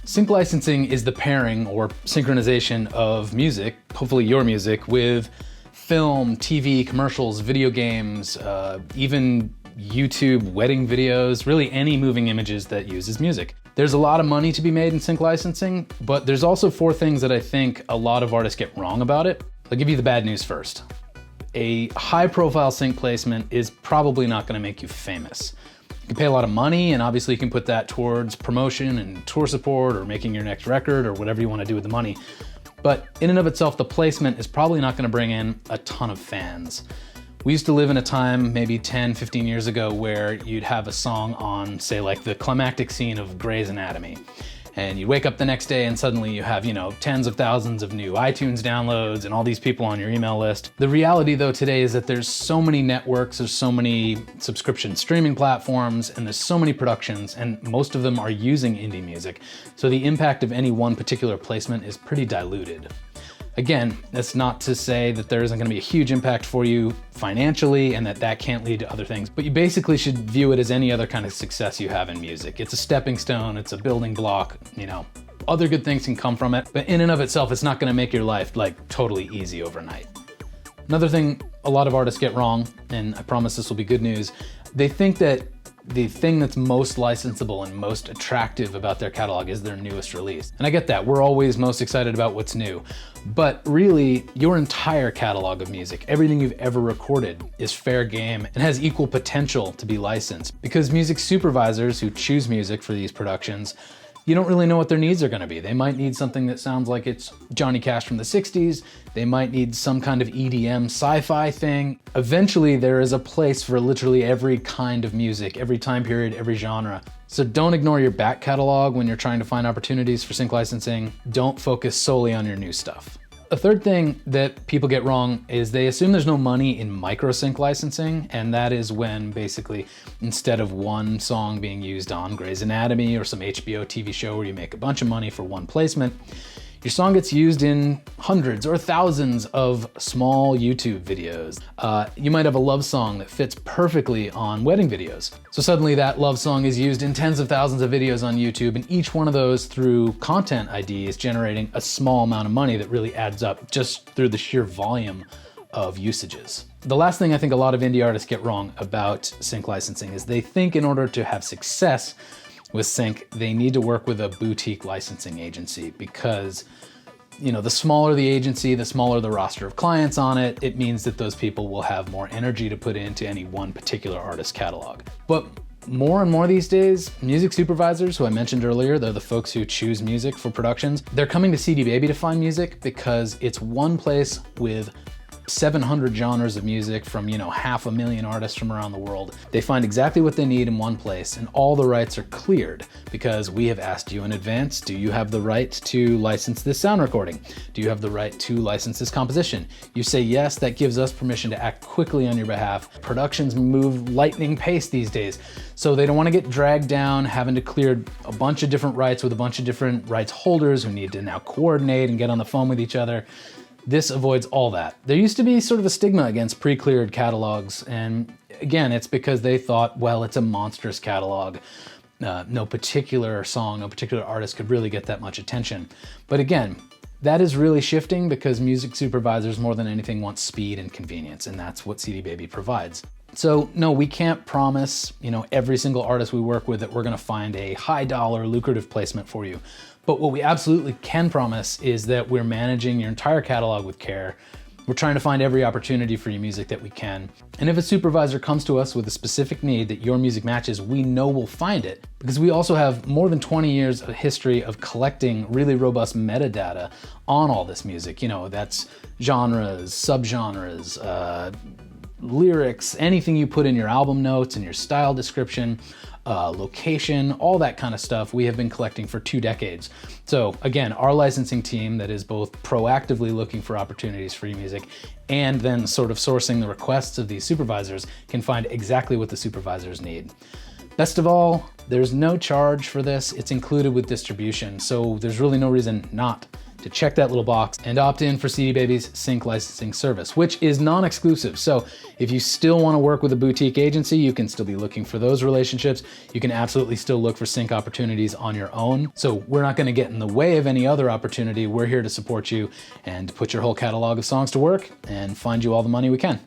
Sync licensing is the pairing or synchronization of music, hopefully your music, with film, TV, commercials, video games, even YouTube wedding videos, really any moving images that uses music. There's a lot of money to be made in sync licensing, but there's also 4 things that I think a lot of artists get wrong about it. I'll give you the bad news first. A high-profile sync placement is probably not going to make you famous. You can pay a lot of money, and obviously you can put that towards promotion and tour support or making your next record or whatever you want to do with the money. But in and of itself, the placement is probably not going to bring in a ton of fans. We used to live in a time, maybe 10, 15 years ago, where you'd have a song on, say, like the climactic scene of Grey's Anatomy. And you wake up the next day and suddenly you have, tens of thousands of new iTunes downloads and all these people on your email list. The reality though today is that there's so many networks, there's so many subscription streaming platforms, and there's so many productions, and most of them are using indie music. So the impact of any one particular placement is pretty diluted. Again, that's not to say that there isn't going to be a huge impact for you financially and that can't lead to other things, but you basically should view it as any other kind of success you have in music. It's a stepping stone, it's a building block, other good things can come from it, but in and of itself, it's not going to make your life totally easy overnight. Another thing a lot of artists get wrong, and I promise this will be good news, they think that the thing that's most licensable and most attractive about their catalog is their newest release. And I get that, we're always most excited about what's new. But really, your entire catalog of music, everything you've ever recorded, is fair game and has equal potential to be licensed. Because music supervisors who choose music for these productions, you don't really know what their needs are going to be. They might need something that sounds like it's Johnny Cash from the 60s. They might need some kind of EDM sci-fi thing. Eventually, there is a place for literally every kind of music, every time period, every genre. So don't ignore your back catalog when you're trying to find opportunities for sync licensing. Don't focus solely on your new stuff. A third thing that people get wrong is they assume there's no money in MICROSYNC licensing, and that is when basically instead of one song being used on Grey's Anatomy or some HBO TV show where you make a bunch of money for one placement, your song gets used in hundreds or thousands of small YouTube videos. You might have a love song that fits perfectly on wedding videos. So suddenly that love song is used in tens of thousands of videos on YouTube, and each one of those through content ID is generating a small amount of money that really adds up just through the sheer volume of usages. The last thing I think a lot of indie artists get wrong about sync licensing is they think in order to have success with sync, they need to work with a boutique licensing agency because, the smaller the agency, the smaller the roster of clients on it, it means that those people will have more energy to put into any one particular artist's catalog. But more and more these days, music supervisors, who I mentioned earlier, they're the folks who choose music for productions, they're coming to CD Baby to find music because it's one place with 700 genres of music from, 500,000 artists from around the world. They find exactly what they need in one place, and all the rights are cleared because we have asked you in advance, do you have the right to license this sound recording? Do you have the right to license this composition? You say yes, that gives us permission to act quickly on your behalf. Productions move lightning pace these days, so they don't want to get dragged down having to clear a bunch of different rights with a bunch of different rights holders who need to now coordinate and get on the phone with each other. This avoids all that. There used to be sort of a stigma against pre-cleared catalogs, and again, it's because they thought, well, it's a monstrous catalog. No particular song, no particular artist could really get that much attention. But again, that is really shifting because music supervisors more than anything want speed and convenience, and that's what CD Baby provides. So no, we can't promise, every single artist we work with that we're gonna find a high dollar lucrative placement for you. But what we absolutely can promise is that we're managing your entire catalog with care. We're trying to find every opportunity for your music that we can. And if a supervisor comes to us with a specific need that your music matches, we know we'll find it because we also have more than 20 years of history of collecting really robust metadata on all this music. That's genres, subgenres, lyrics, anything you put in your album notes and your style description, location, all that kind of stuff we have been collecting for 2 decades. So again, our licensing team that is both proactively looking for opportunities for your music and then sort of sourcing the requests of these supervisors can find exactly what the supervisors need. Best of all, there's no charge for this. It's included with distribution, so there's really no reason not to check that little box and opt in for CD Baby's sync licensing service, which is non-exclusive. So if you still want to work with a boutique agency, you can still be looking for those relationships. You can absolutely still look for sync opportunities on your own. So we're not going to get in the way of any other opportunity. We're here to support you and put your whole catalog of songs to work and find you all the money we can.